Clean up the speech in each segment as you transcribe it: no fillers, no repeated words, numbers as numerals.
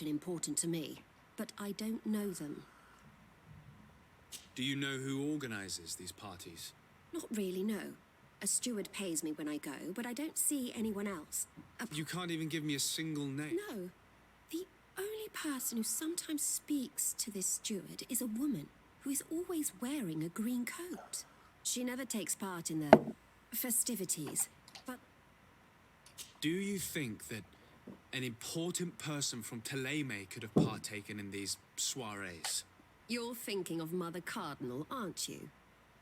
and important to me, but I don't know them. Do you know who organizes these parties? Not really, no. A steward pays me when I go, but I don't see anyone else. You can't even give me a single name? No. The only person who sometimes speaks to this steward is a woman who is always wearing a green coat. She never takes part in the festivities, but... Do you think that an important person from Teleme could have partaken in these soirees? You're thinking of Mother Cardinal, aren't you?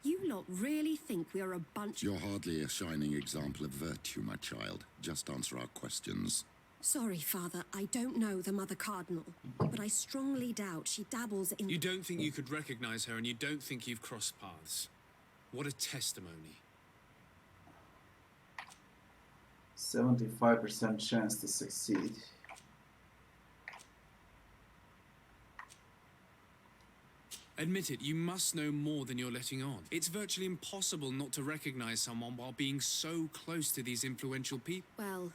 You lot really think we are a bunch... You're hardly a shining example of virtue, my child. Just answer our questions. Sorry, Father, I don't know the Mother Cardinal, but I strongly doubt she dabbles in... You don't think you could recognize her, and you don't think you've crossed paths. What a testimony. 75% chance to succeed. Admit it, you must know more than you're letting on. It's virtually impossible not to recognize someone while being so close to these influential people. Well,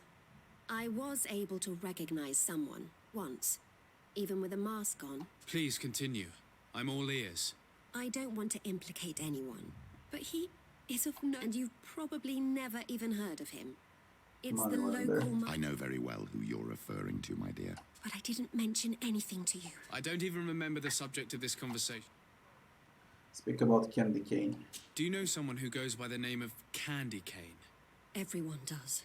I was able to recognize someone, once, even with a mask on. Please continue. I'm all ears. I don't want to implicate anyone, but he is of no... And you've probably never even heard of him. It's the local... I know very well who you're referring to, my dear. But I didn't mention anything to you. I don't even remember the subject of this conversation. Speak about Candy Cane. Do you know someone who goes by the name of Candy Cane? Everyone does.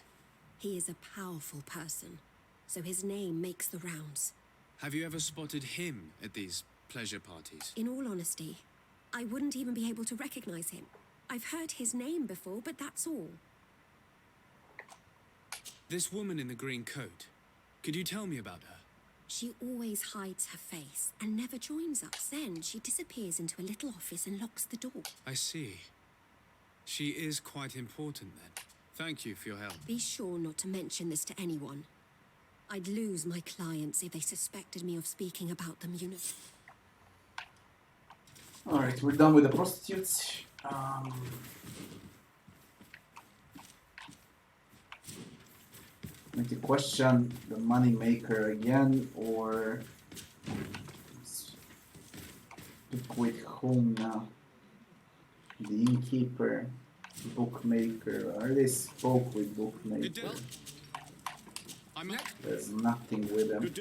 He is a powerful person, so his name makes the rounds. Have you ever spotted him at these pleasure parties? In all honesty, I wouldn't even be able to recognize him. I've heard his name before, but that's all. This woman in the green coat, could you tell me about her? She always hides her face and never joins us. Then she disappears into a little office and locks the door. I see. She is quite important then. Thank you for your help. Be sure not to mention this to anyone. I'd lose my clients if they suspected me of speaking about them, you know. Alright, we're done with the prostitutes. Need to question the money maker again, or pick with whom now? The innkeeper, bookmaker. I already spoke with bookmaker. There's nothing with him.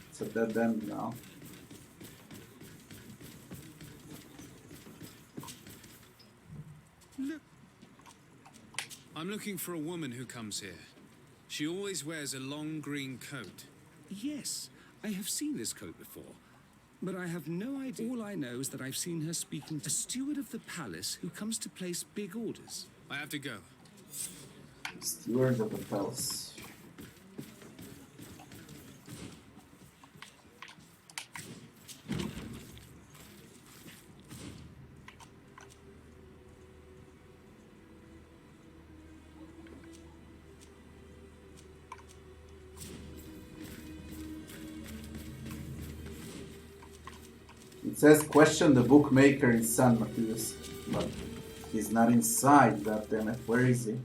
It's a dead end now. I'm looking for a woman who comes here. She always wears a long green coat. Yes, I have seen this coat before, but I have no idea. All I know is that I've seen her speaking to a steward of the palace who comes to place big orders. I have to go. Steward of the palace. It says question the bookmaker in San Matias, but he's not inside, goddammit. Where is he?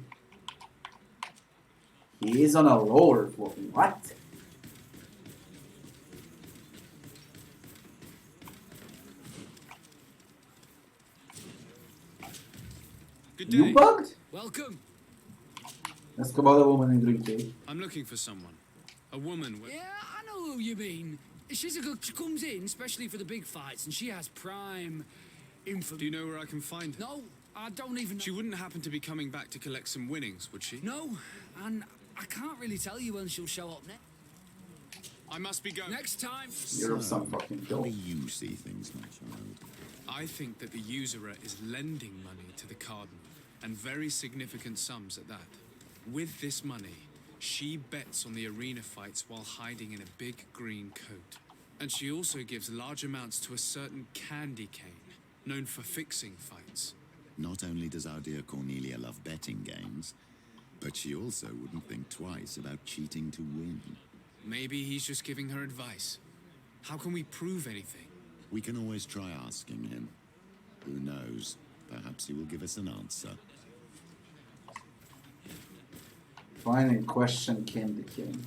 He is on a lower floor. What? Good day. You bugged? Welcome. Ask about a woman in green cape. I'm looking for someone. A woman with... Yeah, I know who you mean. She's a good... She comes in, especially for the big fights, and she has prime info. Do you know where I can find her? No, I don't even know. She wouldn't happen to be coming back to collect some winnings, would she? No, and I can't really tell you when she'll show up next. I must be going. Next time. You're some fucking How dope. do you see things, my child? I think that the usurer is lending money to the cardinal, and very significant sums at that. With this money, she bets on the arena fights while hiding in a big green coat. And she also gives large amounts to a certain Candy Cane, known for fixing fights. Not only does our dear Cornelia love betting games, but she also wouldn't think twice about cheating to win. Maybe he's just giving her advice. How can we prove anything? We can always try asking him. Who knows? Perhaps he will give us an answer. Find and question Candy Cane.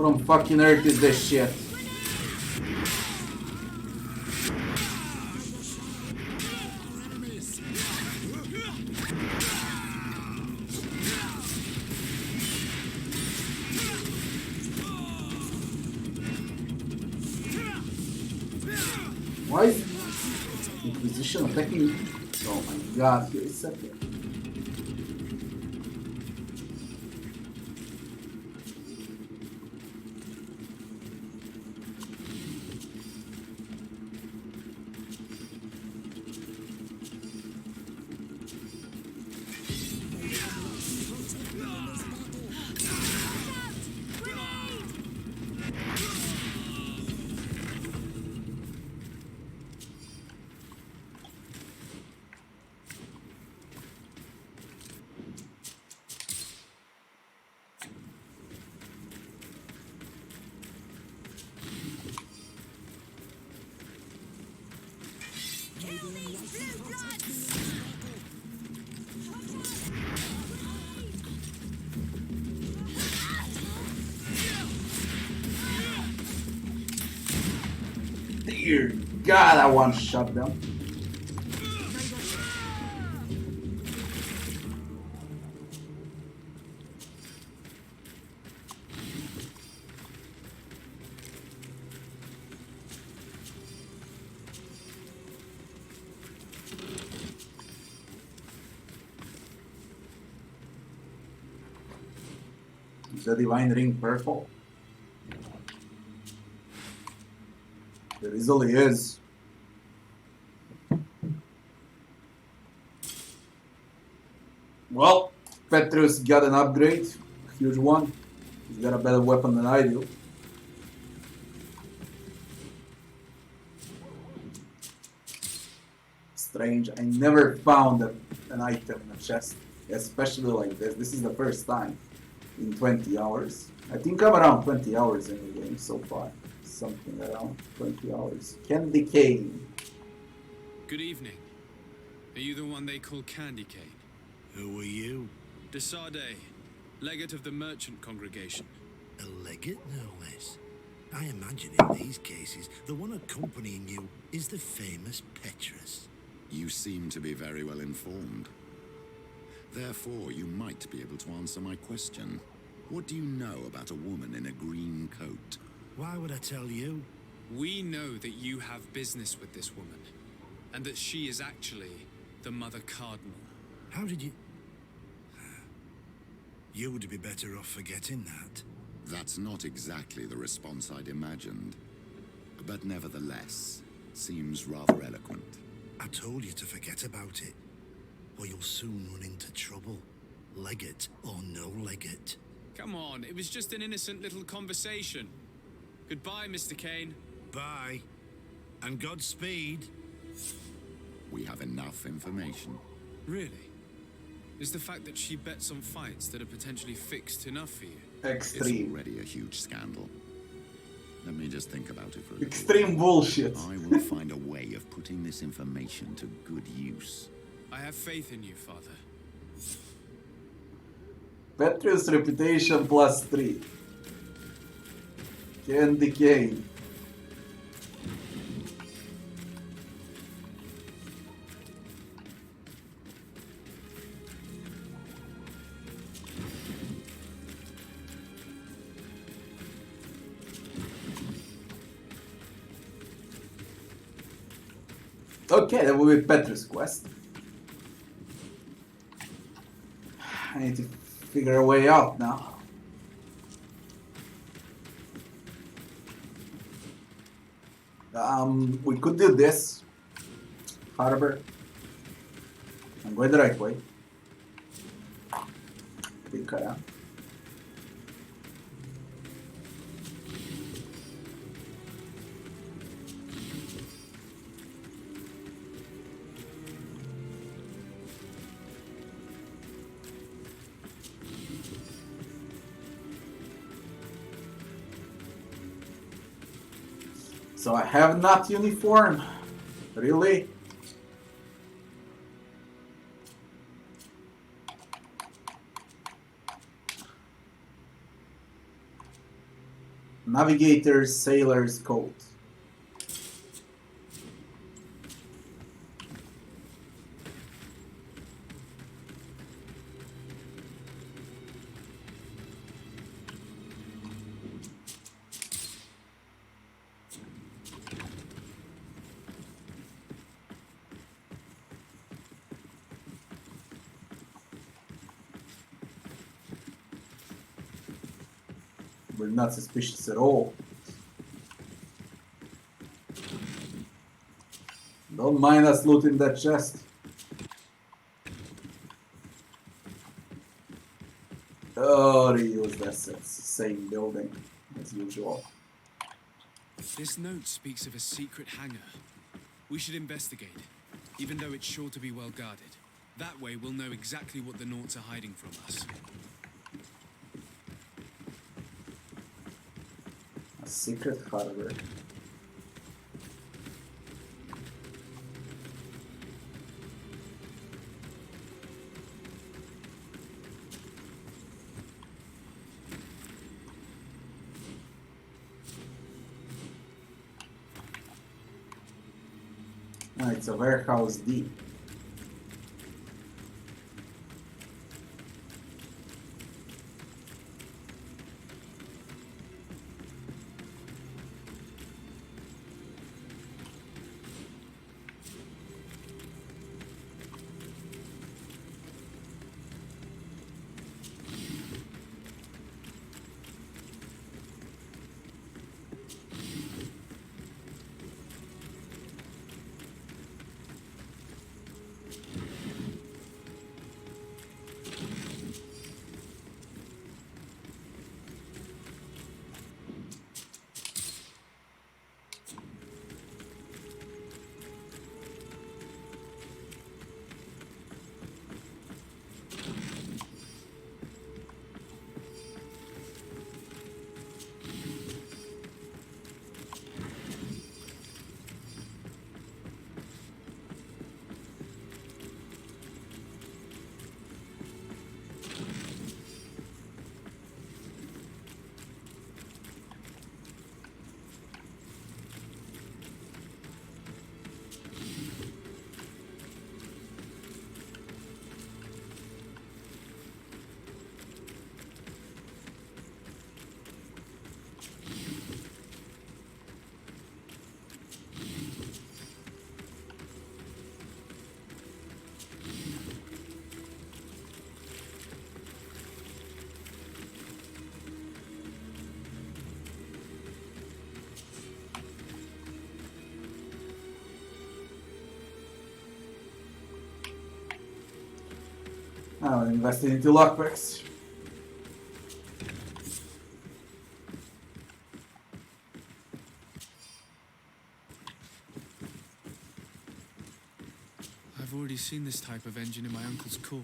What on fucking earth is this shit? Why is Inquisition attacking me? Oh my god, here is second. Dear God, I want to shut them. Is the divine ring purple? There easily is. Well, Petrus got an upgrade, a huge one. He's got a better weapon than I do. Strange, I never found an item in a chest, especially like this. This is the first time in 20 hours. I think I'm around 20 hours in the game so far. Something around 20 hours. Candy cane. Good evening. Are you the one they call Candy Cane? Who are you? Desade, legate of the merchant congregation. A legate, no less. I imagine in these cases, the one accompanying you is the famous Petrus. You seem to be very well informed. Therefore, you might be able to answer my question. What do you know about a woman in a green coat? Why would I tell you? We know that you have business with this woman, and that she is actually the Mother Cardinal. How did you... You would be better off forgetting that. That's not exactly the response I'd imagined. But nevertheless, seems rather eloquent. I told you to forget about it, or you'll soon run into trouble. Legate or no legate. Come on, it was just an innocent little conversation. Goodbye, Mr. Kane. Bye. And Godspeed. We have enough information. Really? Is the fact that she bets on fights that are potentially fixed enough for you? It's Extreme. already a huge scandal. Let me just think about it for a little Extreme bullshit. while. I will find a way of putting this information to good use. I have faith in you, Father. Petrus reputation +3. Candy cane. Okay, that will be Petrus' quest. I need to figure a way out now. We could do this. Harbor. I'm going the right way. Think I am. So I have not uniform. Really? Navigator's sailor's coat. We're not suspicious at all. Don't mind us looting that chest. Oh, reused assets. Same building as usual. This note speaks of a secret hangar. We should investigate, even though it's sure to be well guarded. That way we'll know exactly what the Naughts are hiding from us. A secret harbor. Ah, it's a warehouse D. Now invested into lockpicks. I've already seen this type of engine in my uncle's court.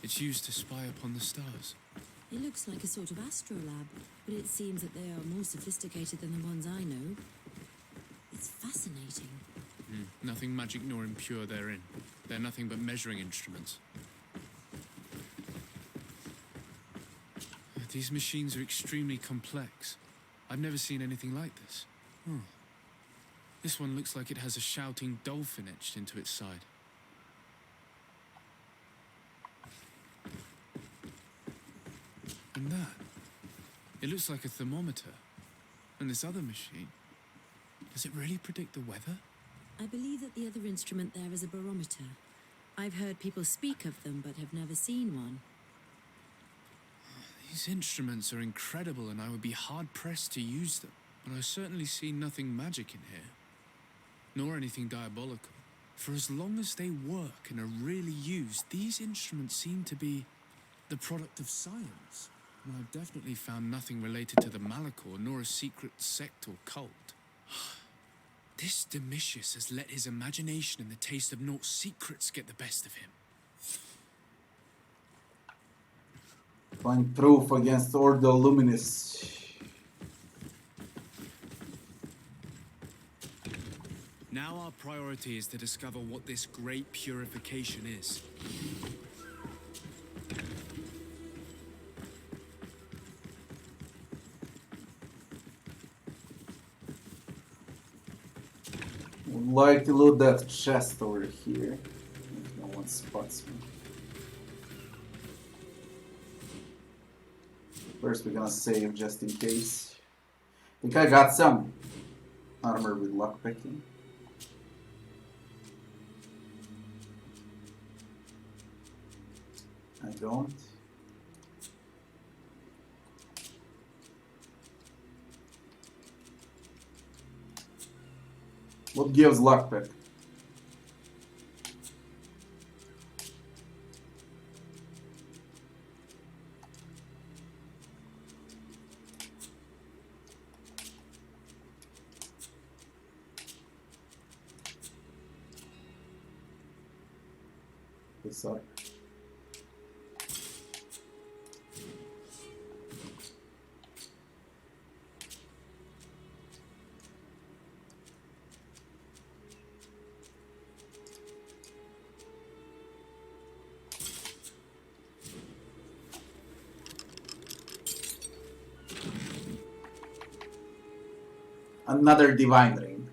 It's used to spy upon the stars. It looks like a sort of astrolab, but it seems that they are more sophisticated than the ones I know. It's fascinating. Nothing magic nor impure therein. They're nothing but measuring instruments. These machines are extremely complex. I've never seen anything like this. This one looks like it has a shouting dolphin etched into its side. And that, it looks like a thermometer. And this other machine, does it really predict the weather? I believe that the other instrument there is a barometer. I've heard people speak of them, but have never seen one. These instruments are incredible, and I would be hard-pressed to use them. But I certainly see nothing magic in here, nor anything diabolical. For as long as they work and are really used, these instruments seem to be the product of science. And I've definitely found nothing related to the Malachor, nor a secret sect or cult. This Domitius has let his imagination and the taste of Naught's secrets get the best of him. Find proof against Ordo Luminis. Now our priority is to discover what this great purification is. like to loot that chest over here. If no one spots me. First, we're gonna save just in case. I think I got some armor with lockpicking. I don't. What gives lockpick? This up. Another divine ring.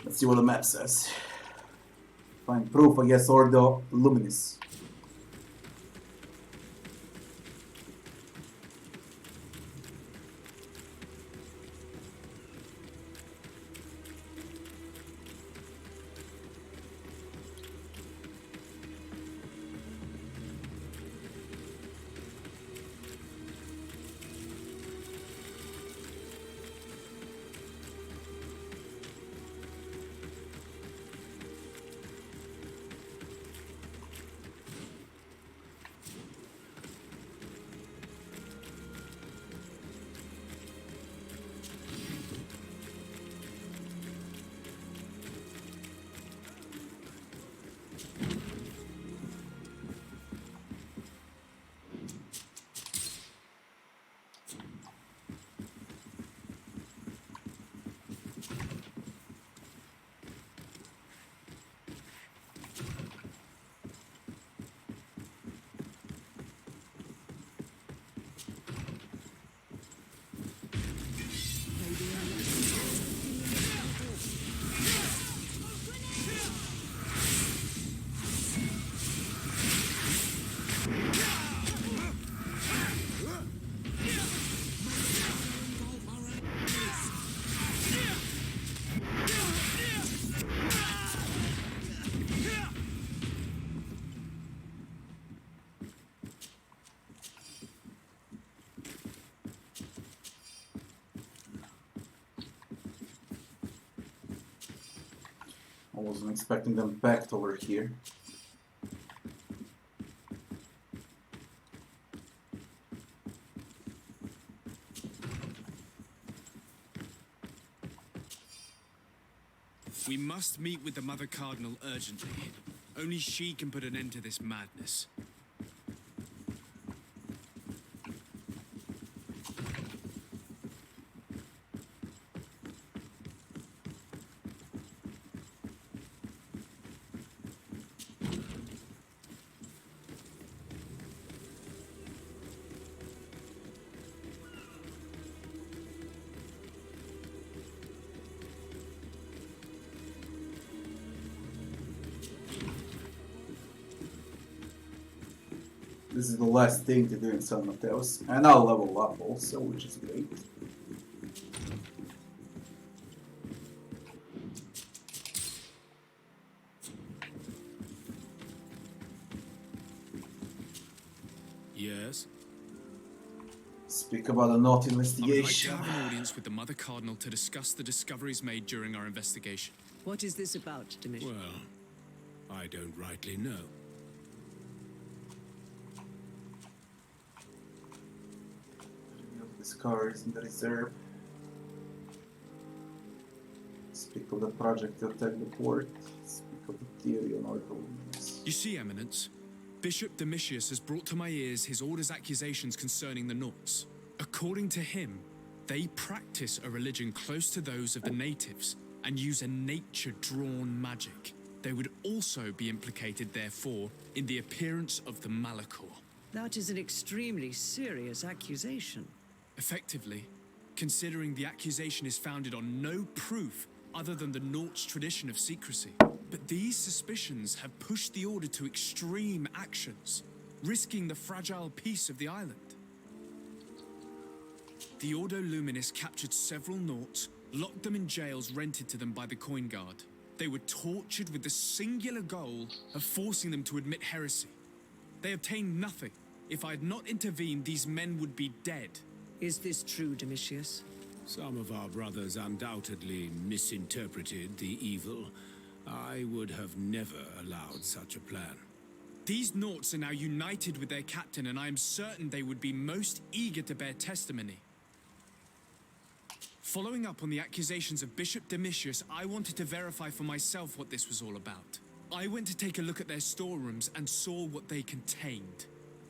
Let's see what the map says. Find proof against Ordo Luminis. I wasn't expecting them backed over here. We must meet with the Mother Cardinal urgently. Only she can put an end to this madness. This is the last thing to do in San Mateos, and I'll level up also, which is great. Yes? Speak about a naughty I would like to investigation. have an audience with the Mother Cardinal to discuss the discoveries made during our investigation. What is this about, Dimitri? Well, I don't rightly know. Discoveries in the reserve. Speak of the project to attack the port. Speak of the theory on Ordo Luminis. You see, Eminence, Bishop Domitius has brought to my ears his order's accusations concerning the Nauts. According to him, they practice a religion close to those of the natives and use a nature-drawn magic. They would also be implicated, therefore, in the appearance of the Malachor. That is an extremely serious accusation. Effectively, considering the accusation is founded on no proof other than the Nauts' tradition of secrecy. But these suspicions have pushed the Order to extreme actions, risking the fragile peace of the island. The Ordo Luminis captured several Nauts, locked them in jails rented to them by the Coin Guard. They were tortured with the singular goal of forcing them to admit heresy. They obtained nothing. If I had not intervened, these men would be dead. Is this true, Domitius? Some of our brothers undoubtedly misinterpreted the evil. I would have never allowed such a plan. These Nauts are now united with their captain, and I am certain they would be most eager to bear testimony. Following up on the accusations of Bishop Domitius, I wanted to verify for myself what this was all about. I went to take a look at their storerooms and saw what they contained.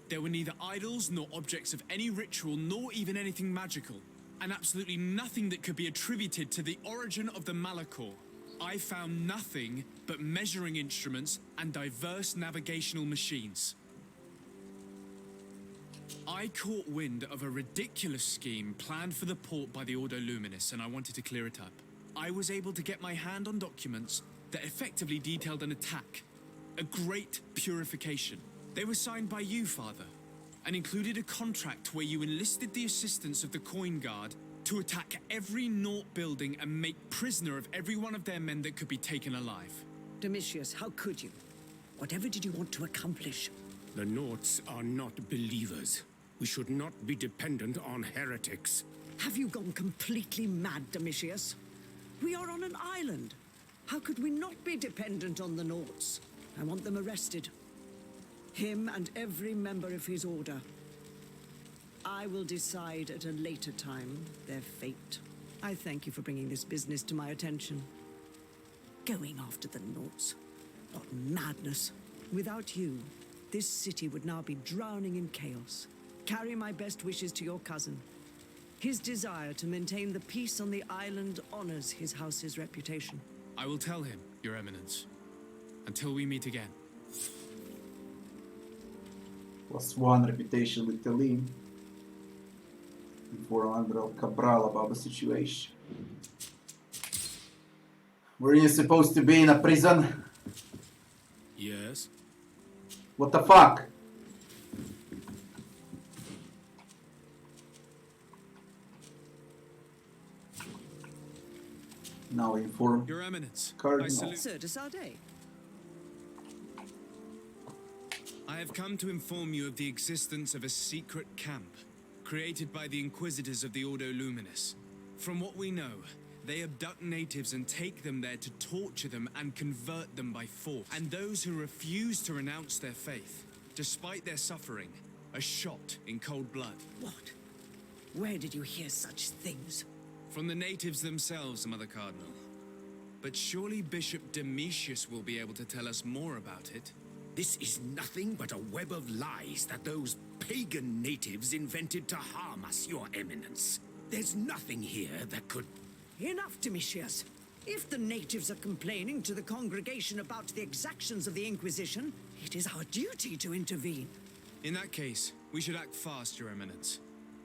There were neither idols nor objects of any ritual, nor even anything magical, and absolutely nothing that could be attributed to the origin of the Malachor. I found nothing but measuring instruments and diverse navigational machines. I caught wind of a ridiculous scheme planned for the port by the Ordo Luminis, and I wanted to clear it up. I was able to get my hand on documents that effectively detailed an attack, a great purification. They were signed by you, Father, and included a contract where you enlisted the assistance of the Coin Guard to attack every Naut building and make prisoner of every one of their men that could be taken alive. Domitius, how could you? Whatever did you want to accomplish? The Nauts are not believers. We should not be dependent on heretics. Have you gone completely mad, Domitius? We are on an island. How could we not be dependent on the Nauts? I want them arrested. Him and every member of his order. I will decide at a later time their fate. I thank you for bringing this business to my attention. Going after the Nauts. What madness. Without you, this city would now be drowning in chaos. Carry my best wishes to your cousin. His desire to maintain the peace on the island honors his house's reputation. I will tell him, Your Eminence. Until we meet again. +1 reputation with Talim. Before Andro Cabral about the situation. Were you supposed to be in a prison? Yes? What the fuck? Now inform Your Eminence, Cardinal. I salute. Sir de Sade. I have come to inform you of the existence of a secret camp created by the Inquisitors of the Ordo Luminis. From what we know, they abduct natives and take them there to torture them and convert them by force. And those who refuse to renounce their faith, despite their suffering, are shot in cold blood. What? Where did you hear such things? From the natives themselves, Mother Cardinal. But surely Bishop Domitius will be able to tell us more about it. This is nothing but a web of lies that those pagan natives invented to harm us, Your Eminence. There's nothing here that could... Enough, Domitius. If the natives are complaining to the congregation about the exactions of the Inquisition, it is our duty to intervene. In that case, we should act fast, Your Eminence.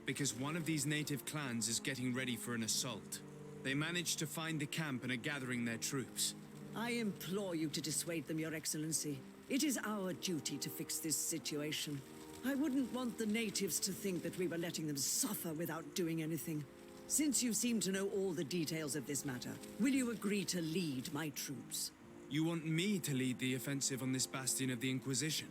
Because one of these native clans is getting ready for an assault. They managed to find the camp and are gathering their troops. I implore you to dissuade them, Your Excellency. It is our duty to fix this situation. I wouldn't want the natives to think that we were letting them suffer without doing anything. Since you seem to know all the details of this matter, will you agree to lead my troops? You want me to lead the offensive on this bastion of the Inquisition?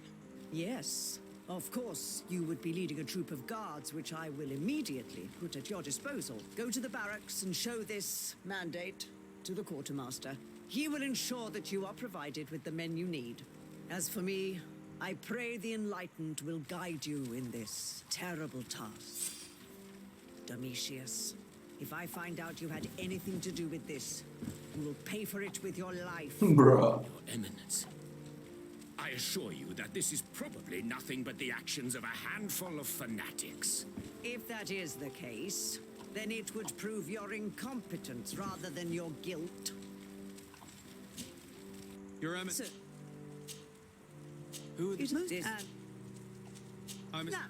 Yes. Of course, you would be leading a troop of guards, which I will immediately put at your disposal. Go to the barracks and show this mandate to the quartermaster. He will ensure that you are provided with the men you need. As for me, I pray the Enlightened will guide you in this terrible task. Domitius, if I find out you had anything to do with this, you will pay for it with your life. Bruh. Your Eminence, I assure you that this is probably nothing but the actions of a handful of fanatics. If that is the case, then it would prove your incompetence rather than your guilt. Your Eminence. So, Who are it the... is. I'm... Now,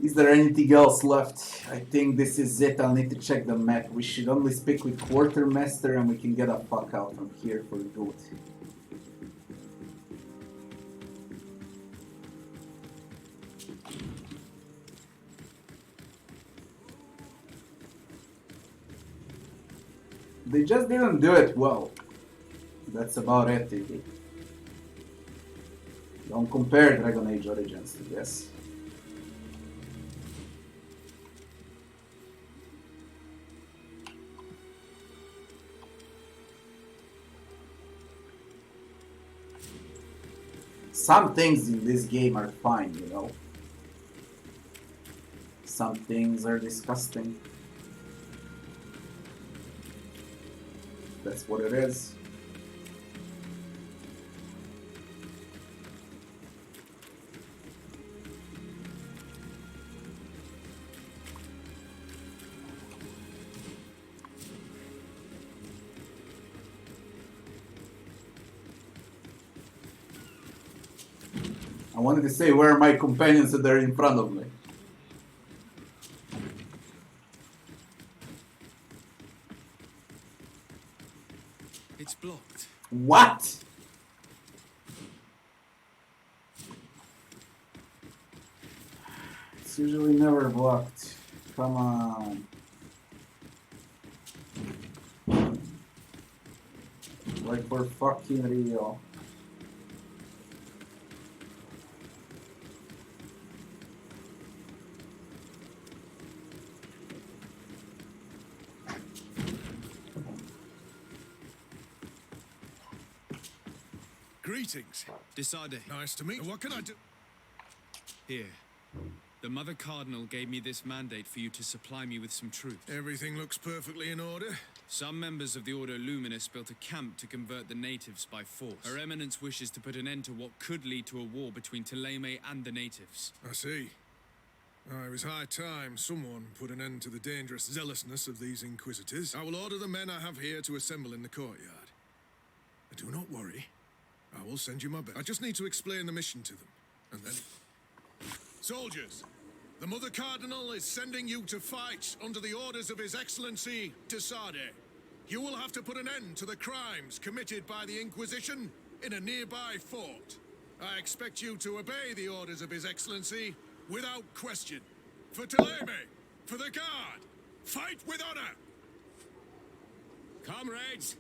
Is there anything else left? I think this is it. I'll need to check the map. We should only speak with Quartermaster and we can get the fuck out from here for good. They just didn't do it well. That's about it, Tiki. Don't compare Dragon Age Origins to this. Some things in this game are fine, you know. Some things are disgusting. That's what it is. I wanted to say, where are my companions that are in front of me? It's blocked. What? It's usually never blocked. Come on. Like for fucking real. Greetings. Decide. Nice to meet you. What can I do? Here. The Mother Cardinal gave me this mandate for you to supply me with some truth. Everything looks perfectly in order. Some members of the Ordo Luminous built a camp to convert the natives by force. Her Eminence wishes to put an end to what could lead to a war between Thélème and the natives. I see. It was high time someone put an end to the dangerous zealousness of these inquisitors. I will order the men I have here to assemble in the courtyard. But do not worry. I will send you my best. I just need to explain the mission to them. And then... Soldiers! The Mother Cardinal is sending you to fight under the orders of His Excellency, de Sade. You will have to put an end to the crimes committed by the Inquisition in a nearby fort. I expect you to obey the orders of His Excellency without question. For Thélème, for the Guard, fight with honor! Comrades,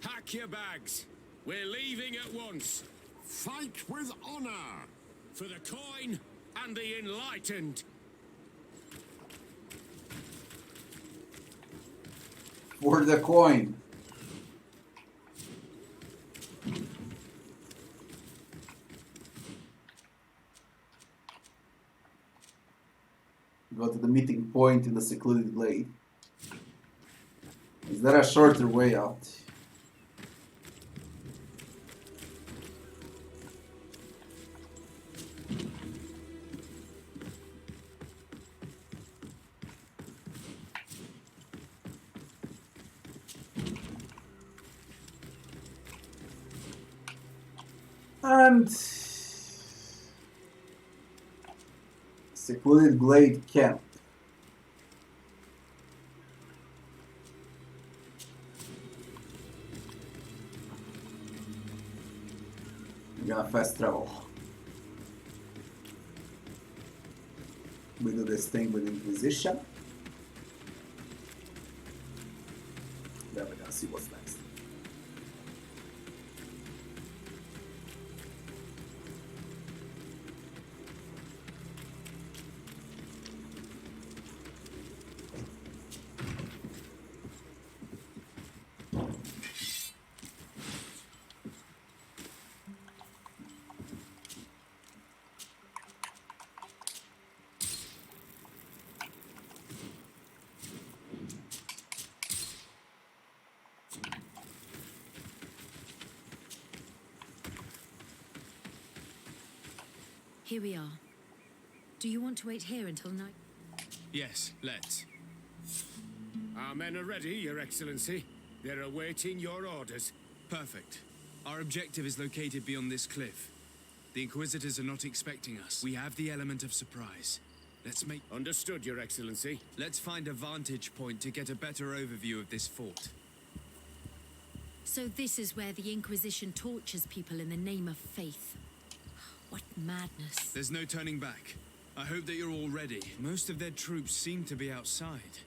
pack your bags. We're leaving at once. Fight with honor! For the coin and the enlightened. For the coin. Go to the meeting point in the secluded glade. Is there a shorter way out? And secluded glade camp. We're gonna fast travel. We do this thing with Inquisition. Then we're gonna see what's next. Here we are. Do you want to wait here until night? Yes, let's. Our men are ready, Your Excellency. They're awaiting your orders. Perfect. Our objective is located beyond this cliff. The Inquisitors are not expecting us. We have the element of surprise. Let's make... Understood, Your Excellency. Let's find a vantage point to get a better overview of this fort. So this is where the Inquisition tortures people in the name of faith. What madness. There's no turning back. I hope that you're all ready. Most of their troops seem to be outside,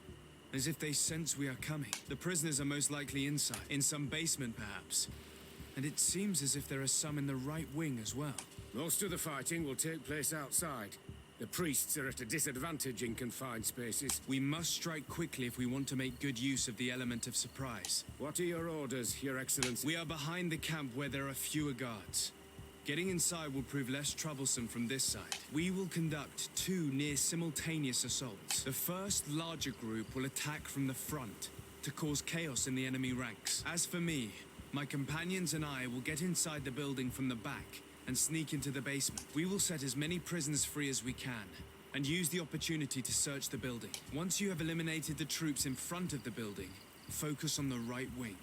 as if they sense we are coming. The prisoners are most likely inside, in some basement perhaps. And it seems as if there are some in the right wing as well. Most of the fighting will take place outside. The priests are at a disadvantage in confined spaces. We must strike quickly if we want to make good use of the element of surprise. What are your orders, Your Excellency? We are behind the camp where there are fewer guards. Getting inside will prove less troublesome from this side. We will conduct 2 near-simultaneous assaults. The first larger group will attack from the front to cause chaos in the enemy ranks. As for me, my companions and I will get inside the building from the back and sneak into the basement. We will set as many prisoners free as we can and use the opportunity to search the building. Once you have eliminated the troops in front of the building, focus on the right wing.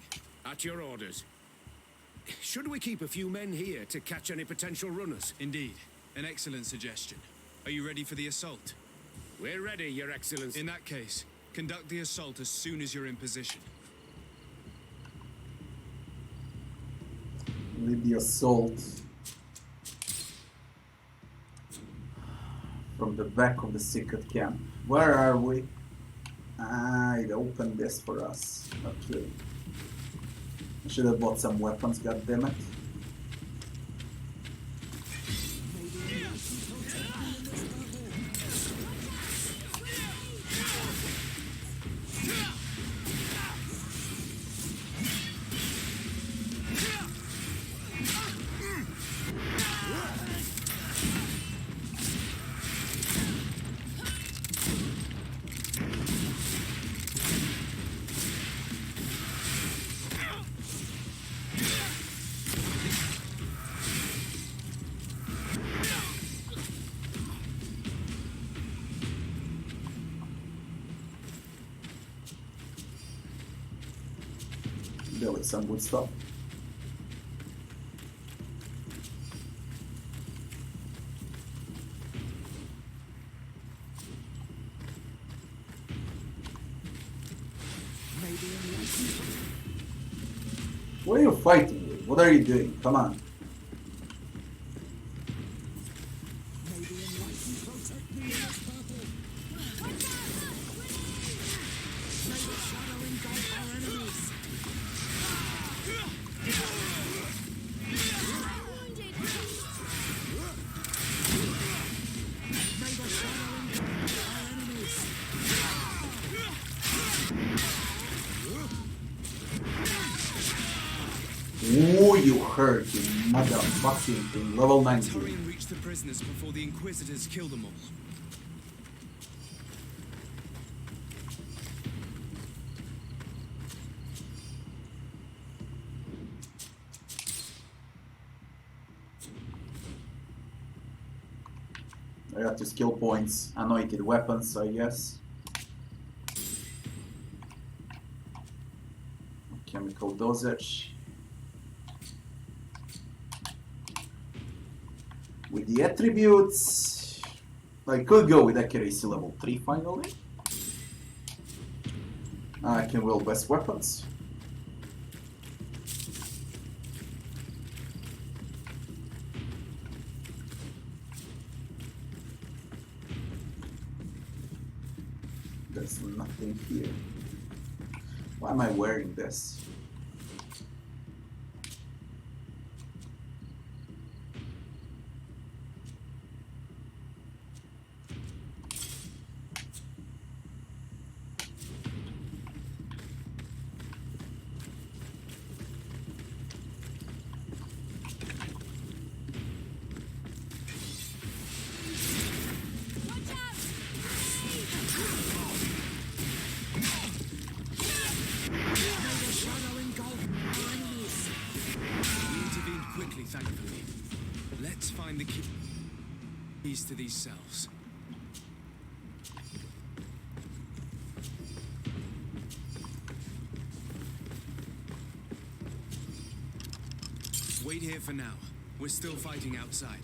At your orders. Should we keep a few men here to catch any potential runners? Indeed. An excellent suggestion. Are you ready for the assault? We're ready, Your Excellency. In that case, conduct the assault as soon as you're in position. Lead the assault from the back of the secret camp. Where are we? Ah, it opened this for us. Okay. I should have bought some weapons, goddammit. There was some good stuff. What are you fighting with? What are you doing? Come on. Oh, you hurt, you motherfucking thing. Level 19. Hurry and reach the prisoners before the Inquisitors kill them all. I got 2 skill points. Anointed weapons, I guess. Chemical dosage. With the attributes, I could go with accuracy level 3 finally. I can wield best weapons. There's nothing here. Why am I wearing this? keys to these cells. Wait here for now. We're still fighting outside.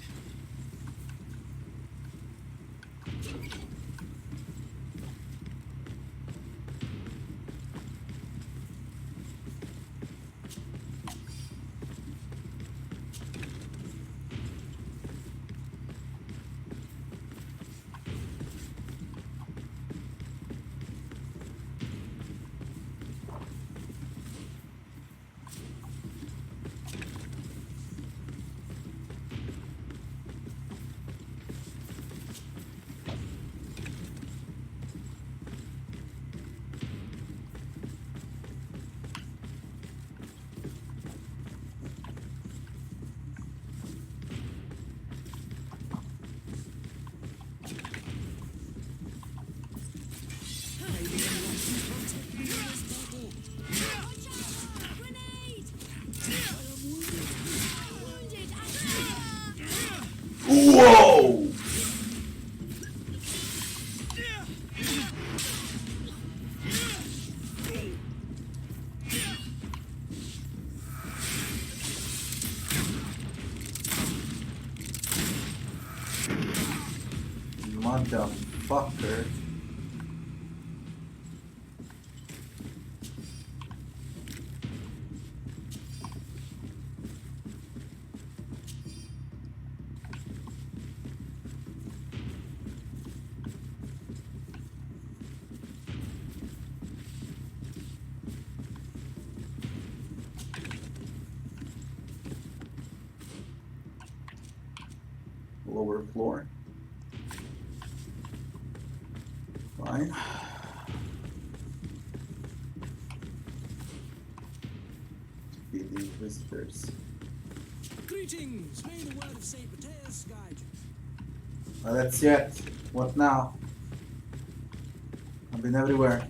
Whoa! Motherfucker. Lower floor. Fine. Be the visitors. Greetings! May the word of Saint Mateus guide you. Well, that's it. What now? I've been everywhere.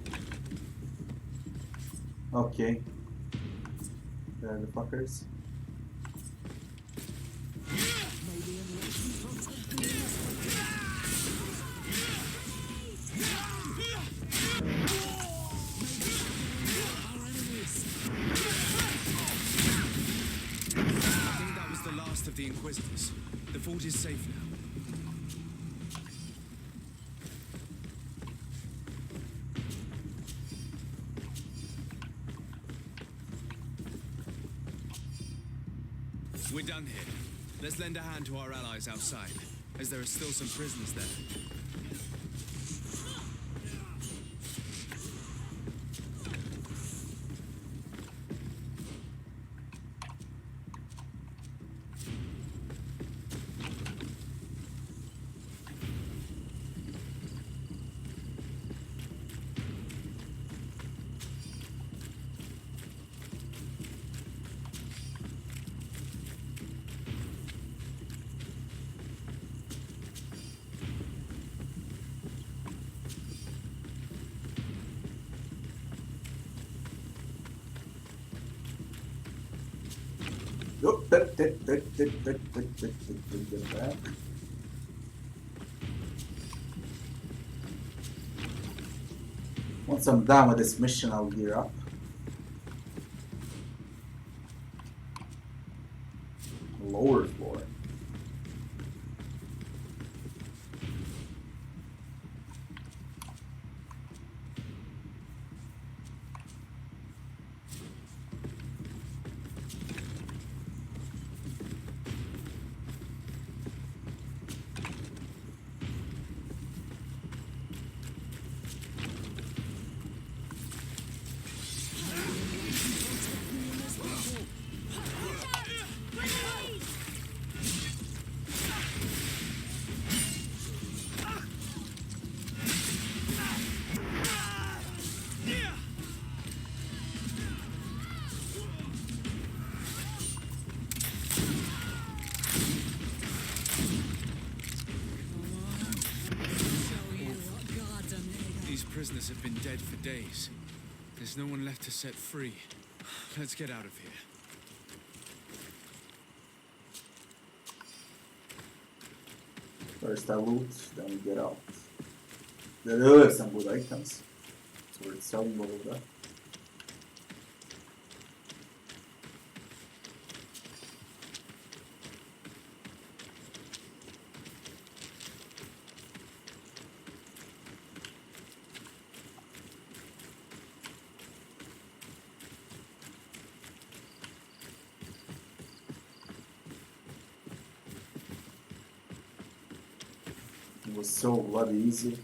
Okay. There are the fuckers. I think that was the last of the Inquisitors. The fort is safe now. We're done here. Let's lend a hand to our allies outside, as there are still some prisoners there. Get back. Once I'm done with this mission, I'll gear up. Lower floor. These prisoners have been dead for days. There's no one left to set free. Let's get out of here. First I loot, then we get out. There are some good items. So we're selling all of that. It was so bloody easy.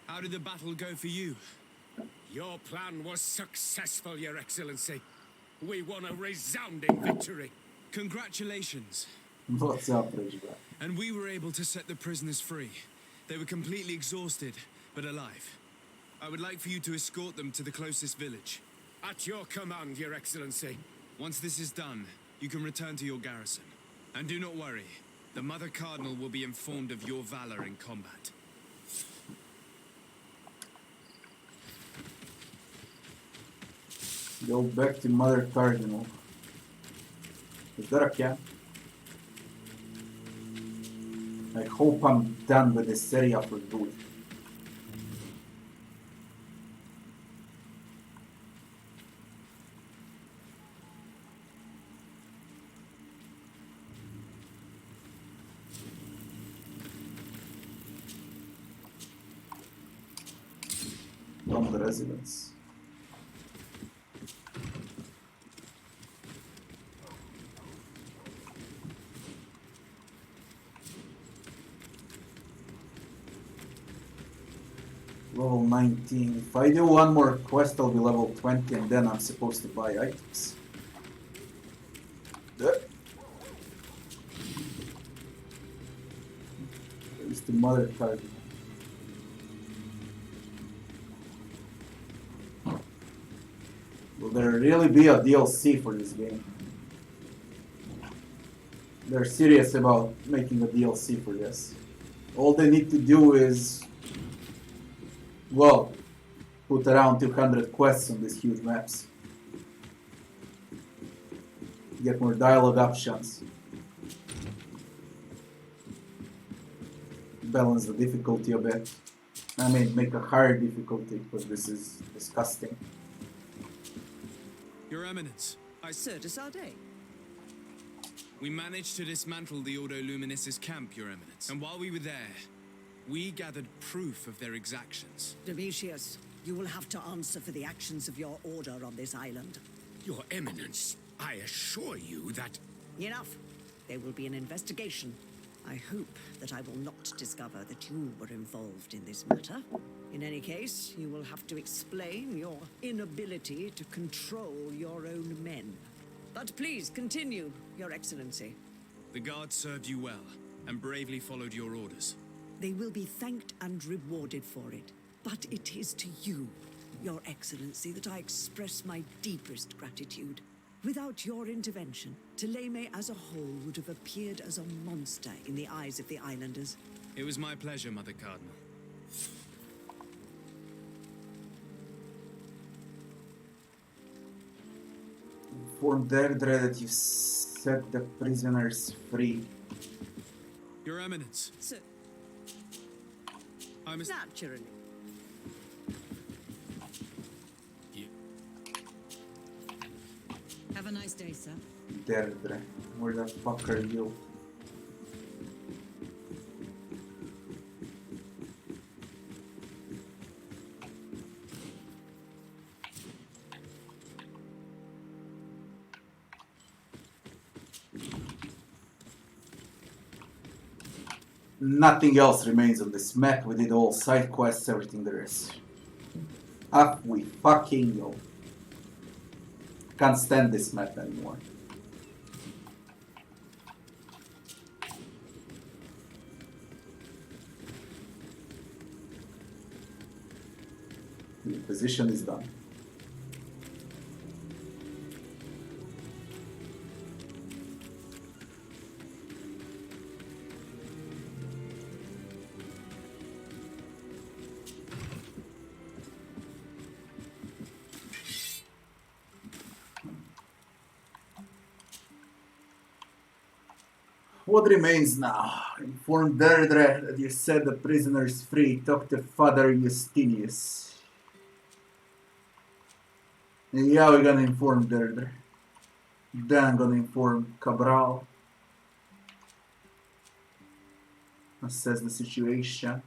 How did the battle go for you? Your plan was successful, Your Excellency. We won a resounding victory. Congratulations. What's up, Reggie? And we were able to set the prisoners free. They were completely exhausted, but alive. I would like for you to escort them to the closest village. At your command, Your Excellency. Once this is done, you can return to your garrison. And do not worry, the Mother Cardinal will be informed of your valor in combat. Go back to Mother Cardinal. Is that a camp? I hope I'm done with this area for good. From the residents. Level 19. If I do one more quest, I'll be level 20, and then I'm supposed to buy items. Where's the Mother Cardinal? Will there really be a DLC for this game? They're serious about making a DLC for this. All they need to do is, well, put around 200 quests on these huge maps. Get more dialogue options. Balance the difficulty a bit. I mean, make a higher difficulty, because this is disgusting. Your Eminence, Sir de Sardet. we managed to dismantle the Ordo Luminis' camp, Your Eminence. And while we were there, we gathered proof of their exactions. Domitius, you will have to answer for the actions of your order on this island. Your Eminence, I assure you that... Enough. There will be an investigation. I hope that I will not discover that you were involved in this matter. In any case, you will have to explain your inability to control your own men. But please continue, Your Excellency. The guards served you well, and bravely followed your orders. They will be thanked and rewarded for it. But it is to you, Your Excellency, that I express my deepest gratitude. Without your intervention, Teleme as a whole would have appeared as a monster in the eyes of the islanders. It was my pleasure, Mother Cardinal. Inform Deirdre that you set the prisoners free. Your Eminence, So, I must... naturally. Yeah. Have a nice day, sir. Deirdre, where the fuck are you? Nothing else remains on this map. We did all side quests, everything there is. Up we fucking go. Can't stand this map anymore. The Inquisition is done. What remains now? Inform Deirdre that you set the prisoners free. Talk to Father Justinius. Yeah, we're gonna inform Deirdre. Then I'm gonna inform Cabral. Assess the situation.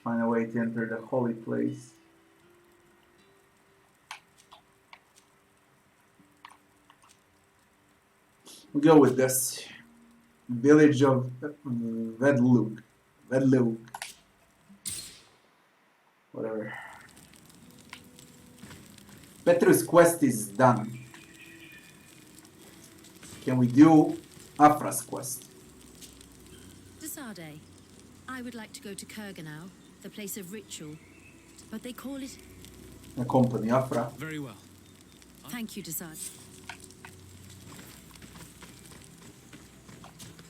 Find a way to enter the holy place. We go with this. Village of Vedlug. Vedlug. Whatever. Petrus' quest is done. Can we do Afra's quest? Desade, I would like to go to Kurganau, the place of ritual, but they call it... Accompany Afra. Very well. Thank you, Desade.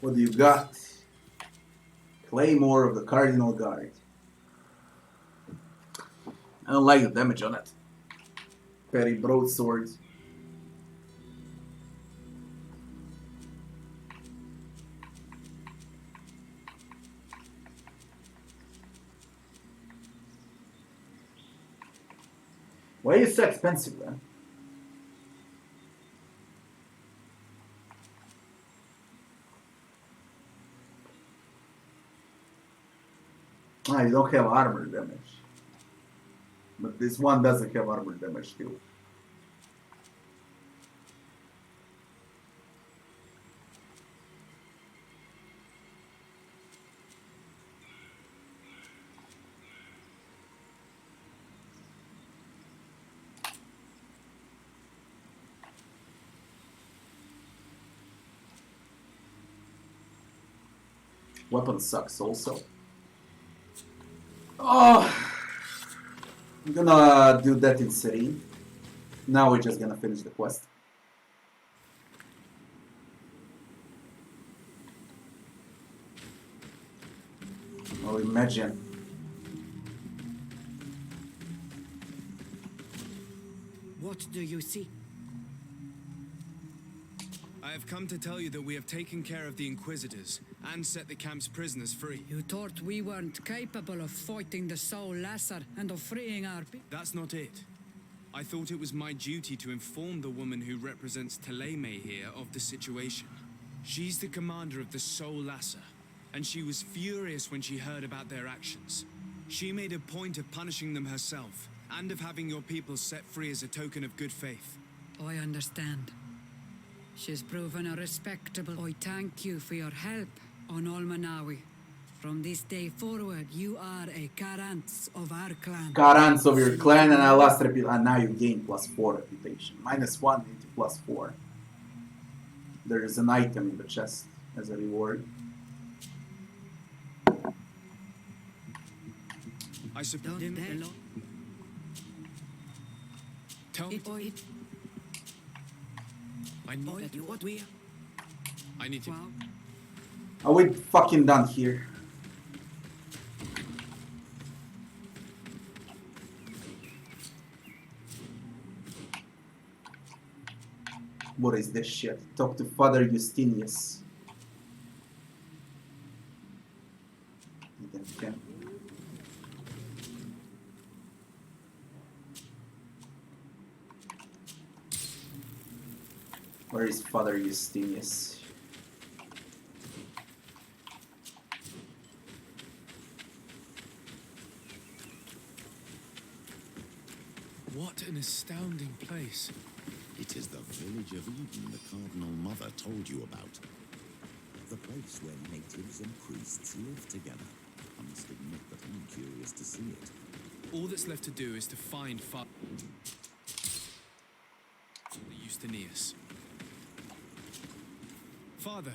What do you got? Claymore of the Cardinal Guard. I don't like the damage on it. Petty broadsword. Why is it so expensive then? Ah, you don't have armor damage. But this one doesn't have armor damage too. Weapon sucks also. Oh, I'm gonna do that in Serene. Now we're just gonna finish the quest. Oh, imagine. What do you see? I have come to tell you that we have taken care of the Inquisitors and set the camp's prisoners free. You thought we weren't capable of fighting the Soul Lasser and of freeing our people? That's not it. I thought it was my duty to inform the woman who represents Teleme here of the situation. She's the commander of the Soul Lasser, and she was furious when she heard about their actions. She made a point of punishing them herself, and of having your people set free as a token of good faith. I understand. She's proven a respectable. I thank you for your help on Olmanawi. From this day forward, you are a Karants of our clan. Karants of your clan, and I lost reputation. And now you gain +4 reputation. -1 into +4. There is an item in the chest as a reward. I suppose. Tell me. I need to. Are we fucking done here? What is this shit? Talk to Father Justinius. Okay. Where is Father Justinius? What an astounding place. It is the village of Eden the Cardinal Mother told you about. The place where natives and priests live together. I must admit that I'm curious to see it. All that's left to do is to find Father Justinius. Father,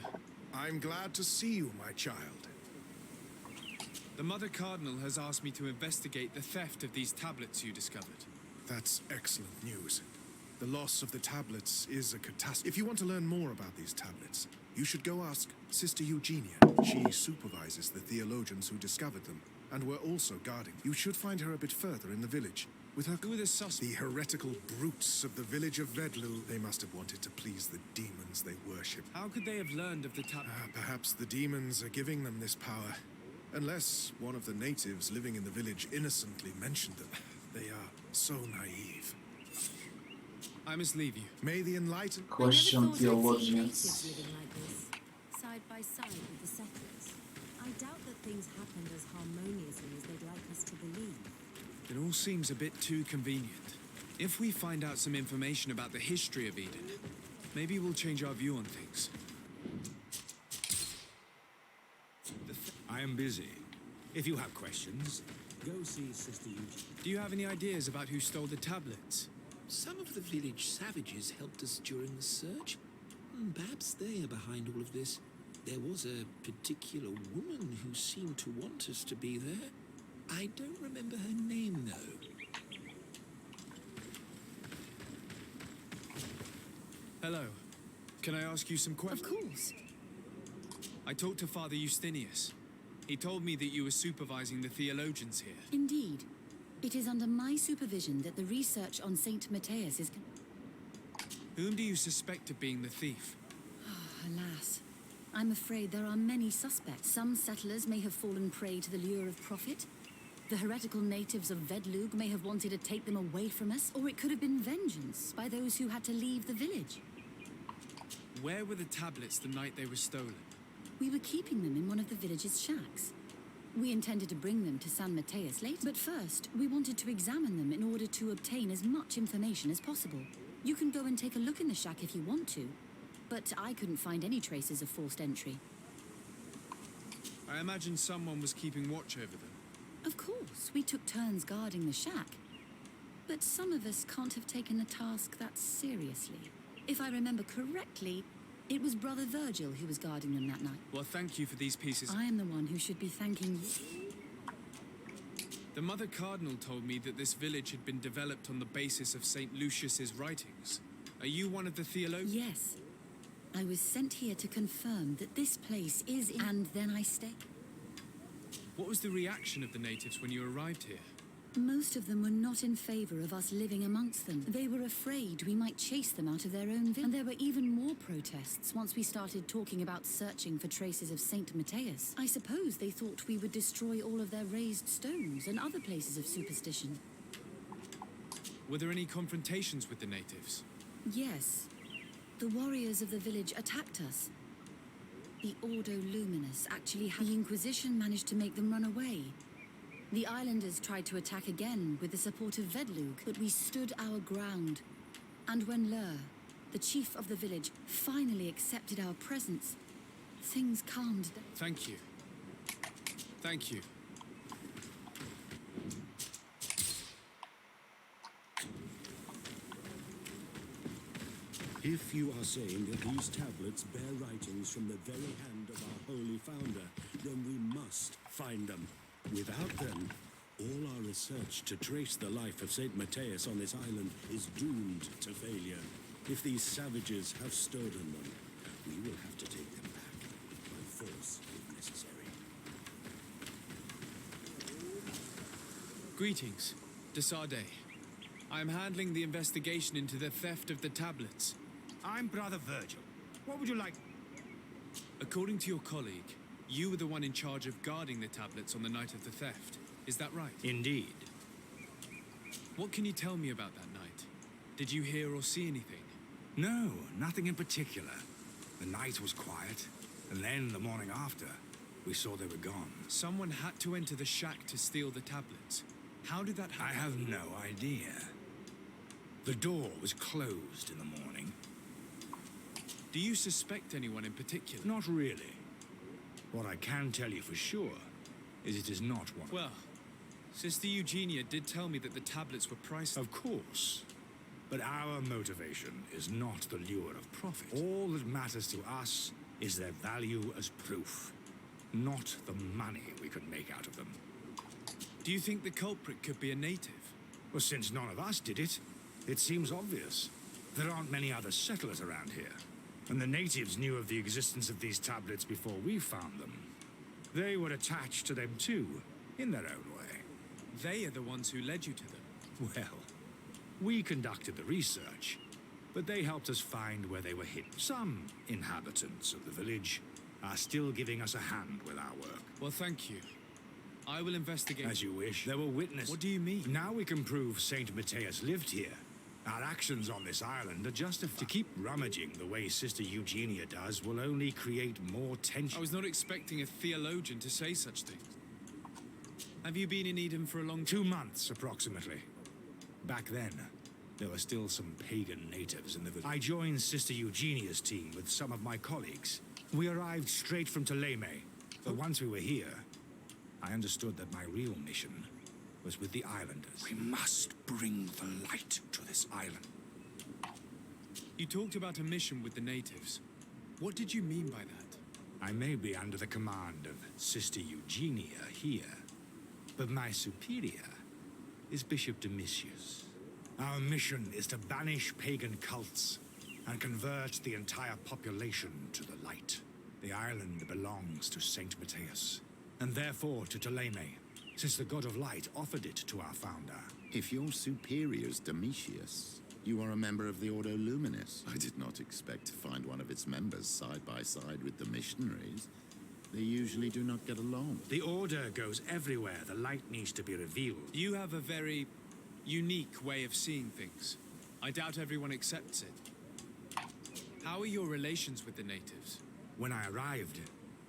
I'm glad to see you, my child. the Mother Cardinal has asked me to investigate the theft of these tablets you discovered. That's excellent news. The loss of the tablets is a catastrophe. If you want to learn more about these tablets, you should go ask Sister Eugenia. She supervises the theologians who discovered them, and were also guarding. You should find her a bit further in the village, with her... Who are the suspects? The heretical brutes of the village of Vedlu. They must have wanted to please the demons they worship. How could they have learned of the Perhaps the demons are giving them this power. Unless one of the natives living in the village innocently mentioned them. They are so naive. I must leave you. May the enlightened... Question Natives theologians. living like this, side by side with the settlers. I doubt that things happened as harmoniously as they'd like us to believe. It all seems a bit too convenient. If we find out some information about the history of Eden, maybe we'll change our view on things. I am busy. If you have questions, go see Sister Eugenie. Do you have any ideas about who stole the tablets? Some of the village savages helped us during the search. Perhaps they are behind all of this. There was a particular woman who seemed to want us to be there. I don't remember her name, though. Hello. Can I ask you some questions? Of course. I talked to Father Justinius. He told me that you were supervising the theologians here. Indeed. It is under my supervision that the research on Saint Matthias is... Whom do you suspect of being the thief? Alas. I'm afraid there are many suspects. Some settlers may have fallen prey to the lure of profit. The heretical natives of Vedlug may have wanted to take them away from us, or it could have been vengeance by those who had to leave the village. Where were the tablets the night they were stolen? We were keeping them in one of the village's shacks. We intended to bring them to San Matthias later, but first, we wanted to examine them in order to obtain as much information as possible. You can go and take a look in the shack if you want to, but I couldn't find any traces of forced entry. I imagine someone was keeping watch over them. Of course, we took turns guarding the shack. But some of us can't have taken the task that seriously. If I remember correctly, it was Brother Virgil who was guarding them that night. Well, thank you for these pieces. I am the one who should be thanking you. The Mother Cardinal told me that this village had been developed on the basis of St. Lucius's writings. Are you one of the theologians? Yes. I was sent here to confirm that this place is in... And then I stayed. What was the reaction of the natives when you arrived here? Most of them were not in favor of us living amongst them. They were afraid we might chase them out of their own village. And there were even more protests once we started talking about searching for traces of Saint Matthias. I suppose they thought we would destroy all of their raised stones and other places of superstition. Were there any confrontations with the natives? Yes. The warriors of the village attacked us. The Ordo Luminous actually had... The Inquisition managed to make them run away. The islanders tried to attack again with the support of Vedlug, but we stood our ground. And when Lur, the chief of the village, finally accepted our presence, things calmed down. Thank you. Thank you. If you are saying that these tablets bear writings from the very hand of our holy founder, then we must find them. Without them, all our research to trace the life of Saint Matthias on this island is doomed to failure. If these savages have stolen them, we will have to take them back, by force if necessary. Greetings, Desarde. I am handling the investigation into the theft of the tablets. I'm Brother Virgil. What would you like? According to your colleague, you were the one in charge of guarding the tablets on the night of the theft. Is that right? Indeed. What can you tell me about that night? Did you hear or see anything? No, nothing in particular. The night was quiet, and then the morning after, we saw they were gone. Someone had to enter the shack to steal the tablets. How did that happen? I have no idea. The door was closed in the morning. Do you suspect anyone in particular? Not really. What I can tell you for sure is it is not one. Well, Sister Eugenia did tell me that the tablets were priceless. Of course. But our motivation is not the lure of profit. All that matters to us is their value as proof, not the money we could make out of them. Do you think the culprit could be a native? Well, since none of us did it, it seems obvious. There aren't many other settlers around here, and the natives knew of the existence of these tablets before we found them. They were attached to them too, in their own way. They are the ones who led you to them. Well, we conducted the research, but they helped us find where they were hidden. Some inhabitants of the village are still giving us a hand with our work. Well, thank you. I will investigate. As you wish. There were witnesses. What do you mean? Now we can prove Saint Matthias lived here. Our actions on this island are justified. To keep rummaging the way Sister Eugenia does will only create more tension. I was not expecting a theologian to say such things. Have you been in Eden for a long time? 2 months, approximately. Back then, there were still some pagan natives in the village. I joined Sister Eugenia's team with some of my colleagues. We arrived straight from Ptolemy, but once we were here, I understood that my real mission was with the islanders. We must bring the light to this island. You talked about a mission with the natives. What did you mean by that? I may be under the command of Sister Eugenia here, but my superior is Bishop Domitius. Our mission is to banish pagan cults and convert the entire population to the light. The island belongs to Saint Matthias, and therefore to Ptolemy, since the god of light offered it to our founder. If your superior's Domitius, you are a member of the Ordo Luminis. I did not expect to find one of its members side by side with the missionaries. They usually do not get along. The Order goes everywhere the light needs to be revealed. You have a very unique way of seeing things. I doubt everyone accepts it. How are your relations with the natives? When I arrived,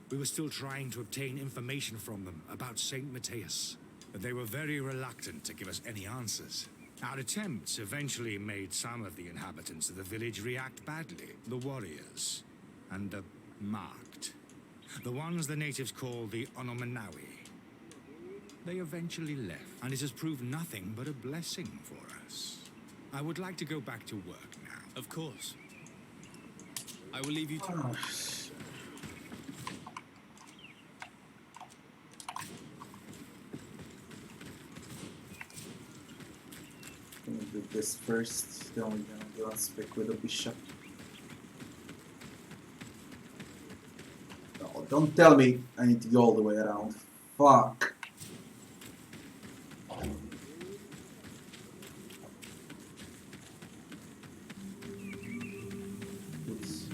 we were still trying to obtain information from them about Saint Matthias, but they were very reluctant to give us any answers. Our attempts eventually made some of the inhabitants of the village react badly. The warriors and the marked. The ones the natives call the Onomanawi. They eventually left, and it has proved nothing but a blessing for us. I would like to go back to work now. Of course. I will leave you to... I'm gonna do this first, then we're gonna go speak with the bishop. No, don't tell me I need to go all the way around. Fuck. Oops.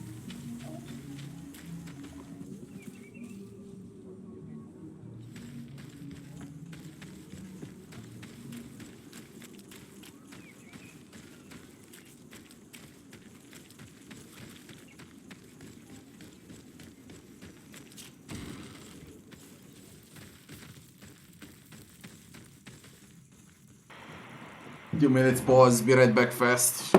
Few minutes pause, be right back fast.